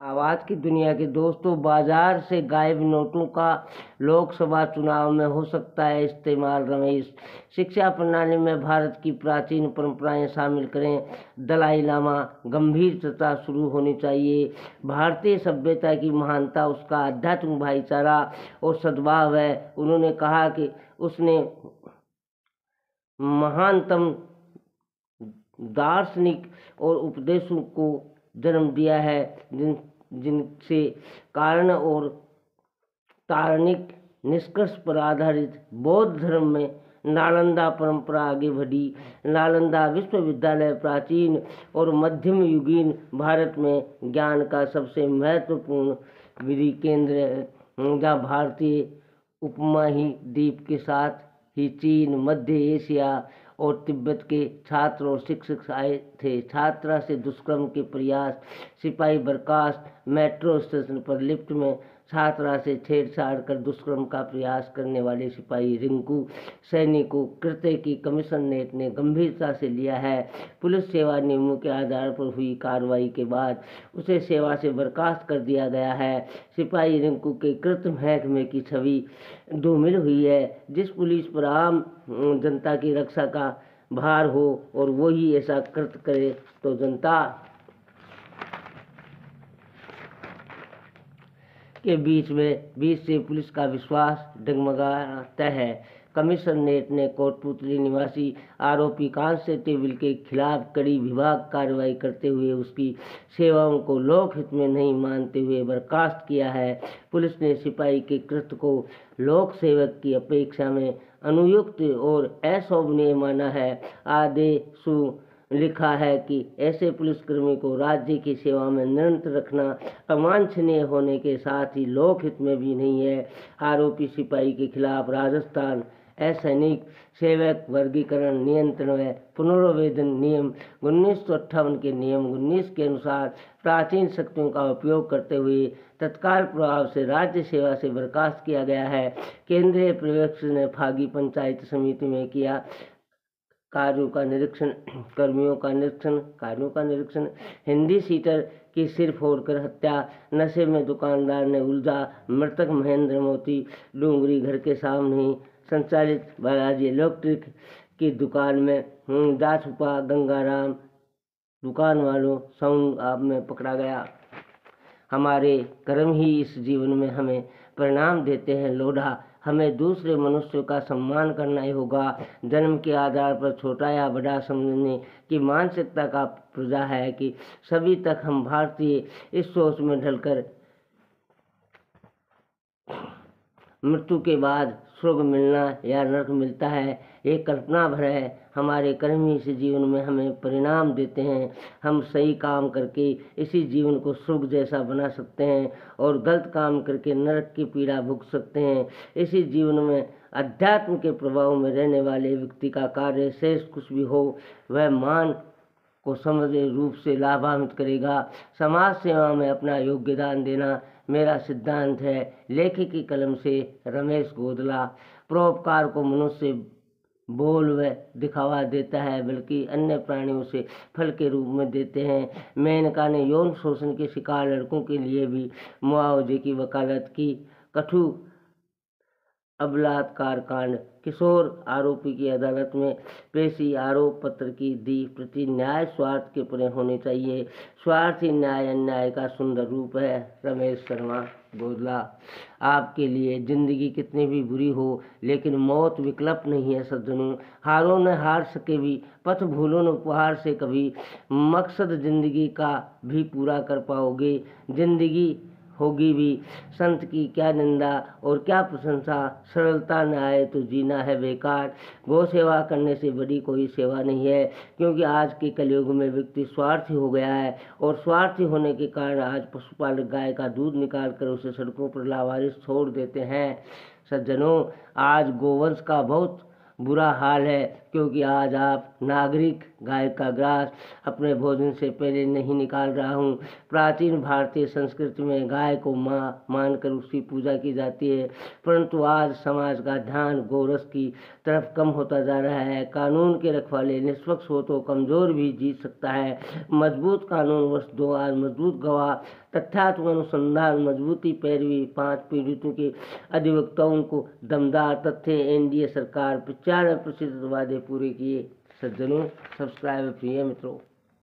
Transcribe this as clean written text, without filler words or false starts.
आवाज की दुनिया के दोस्तों, बाजार से गायब नोटों का लोकसभा चुनाव में हो सकता है इस्तेमाल। रमेश, शिक्षा प्रणाली में भारत की प्राचीन परंपराएं शामिल करें। दलाई लामा, गंभीर चर्चा शुरू होनी चाहिए। भारतीय सभ्यता की महानता उसका आध्यात्मिक भाईचारा और सद्भाव है। उन्होंने कहा कि उसने महानतम दार्शनिक और उपदेशों को जन्म दिया है जिनसे कारण और तार्किक निष्कर्ष पर आधारित बौद्ध धर्म में नालंदा परंपरा आगे बढ़ी। नालंदा विश्वविद्यालय प्राचीन और मध्यम युगीन भारत में ज्ञान का सबसे महत्वपूर्ण विधि केंद्र है, जहाँ भारतीय उपमहाद्वीप के साथ ही चीन, मध्य एशिया और तिब्बत के छात्र और शिक्षक आए थे। छात्रा से दुष्कर्म के प्रयास, सिपाही बर्खास्त, मेट्रो स्टेशन पर लिफ्ट में छात्रा से छेड़छाड़ कर दुष्कर्म का प्रयास करने वाले सिपाही रिंकू सैनी को कृत्य की कमिश्नरेट ने गंभीरता से लिया है। पुलिस सेवा नियमों के आधार पर हुई कार्रवाई के बाद उसे सेवा से बर्खास्त कर दिया गया है। सिपाही रिंकू के कृत्य महकमे की छवि धूमिल हुई है। जिस पुलिस पर आम जनता की रक्षा का भार हो और वो ही ऐसा कृत्य करे तो जनता के बीच से पुलिस का विश्वास डगमगाता है। कमिश्नरेट ने कोटपुतली निवासी आरोपी कांस्टेबल के खिलाफ कड़ी विभाग कार्रवाई करते हुए उसकी सेवाओं को लोकहित में नहीं मानते हुए बर्खास्त किया है। पुलिस ने सिपाही के कृत्य को लोक सेवक की अपेक्षा में अनुयुक्त और अशोभनीय माना है। आदेश लिखा है कि ऐसे पुलिसकर्मी को राज्य की सेवा में निरंतर रखना अवांछनीय होने के साथ ही लोकहित में भी नहीं है। आरोपी सिपाही के खिलाफ राजस्थान असैनिक सेवक वर्गीकरण नियंत्रण व पुनर्विवेचन नियम 1958 के नियम 19 के अनुसार प्राचीन शक्तियों का उपयोग करते हुए तत्काल प्रभाव से राज्य सेवा से बर्खास्त किया गया है। केंद्रीय पर्यवेक्षक ने फागी पंचायत समिति में किया कार्यों का निरीक्षण। हिंदी सीटर की सिर फोड़कर हत्या, नशे में दुकानदार ने उलझा मृतक महेंद्र मोती डूंगरी घर के सामने ही संचालित बालाजी इलेक्ट्रिक की दुकान में जा छुपा गंगाराम दुकान वालों साउंड आप में पकड़ा गया। हमारे कर्म ही इस जीवन में हमें परिणाम देते हैं। लोढ़ा, हमें दूसरे मनुष्यों का सम्मान करना ही होगा। जन्म के आधार पर छोटा या बड़ा समझने की मानसिकता का प्रजा है कि सभी तक हम भारतीय इस सोच में ढलकर मृत्यु के बाद स्वर्ग मिलना या नरक मिलता है, ये कल्पना भर है। हमारे कर्म ही इस जीवन में हमें परिणाम देते हैं। हम सही काम करके इसी जीवन को स्वर्ग जैसा बना सकते हैं और गलत काम करके नरक की पीड़ा भुगत सकते हैं। इसी जीवन में अध्यात्म के प्रभाव में रहने वाले व्यक्ति का कार्य शेष कुछ भी हो वह मान को समझे रूप से लाभान्वित करेगा। समाज सेवा में अपना योगदान देना मेरा सिद्धांत है। लेखक की कलम से रमेश गोदला। परोपकार को मनुष्य बोल व दिखावा देता है बल्कि अन्य प्राणियों से फल के रूप में देते हैं। मेनका ने यौन शोषण के शिकार लड़कों के लिए भी मुआवजे की वकालत की। कठू बलात्कार कांड, किशोर आरोपी की अदालत में पेशी, आरोप पत्र की दी प्रति न्याय स्वार्थ के परे होने चाहिए। स्वार्थी न्याय अन्याय का सुंदर रूप है। रमेश शर्मा गोदला। आपके लिए जिंदगी कितनी भी बुरी हो लेकिन मौत विकल्प नहीं है सज्जनों। हारो न हार सके भी, पथ भूलो न उपहार से कभी, मकसद जिंदगी का भी पूरा कर पाओगे। जिंदगी होगी भी संत की क्या निंदा और क्या प्रशंसा, सरलता न आए तो जीना है बेकार। गौ सेवा करने से बड़ी कोई सेवा नहीं है, क्योंकि आज के कलयुग में व्यक्ति स्वार्थी हो गया है और स्वार्थी होने के कारण आज पशुपालक गाय का दूध निकाल कर उसे सड़कों पर लावारिस छोड़ देते हैं। सज्जनों, आज गोवंश का बहुत बुरा हाल है, क्योंकि आज आप नागरिक गाय का ग्रास अपने भोजन से पहले नहीं निकाल रहा हूँ। प्राचीन भारतीय संस्कृति में गाय को माँ मानकर उसकी पूजा की जाती है, परंतु आज समाज का ध्यान गोरस की तरफ कम होता जा रहा है। कानून के रखवाले निष्पक्ष हो तो कमजोर भी जीत सकता है। मजबूत कानून वर्ष 2 आज मजबूत गवाह, तथ्यात्मक अनुसंधान, मजबूती पैरवी, 5 पीड़ितों के अधिवक्ताओं को दमदार तथ्य। एनडीए सरकार 95% वादे पूरे किए। सज्जनों, सब्सक्राइब प्रिय मित्रों।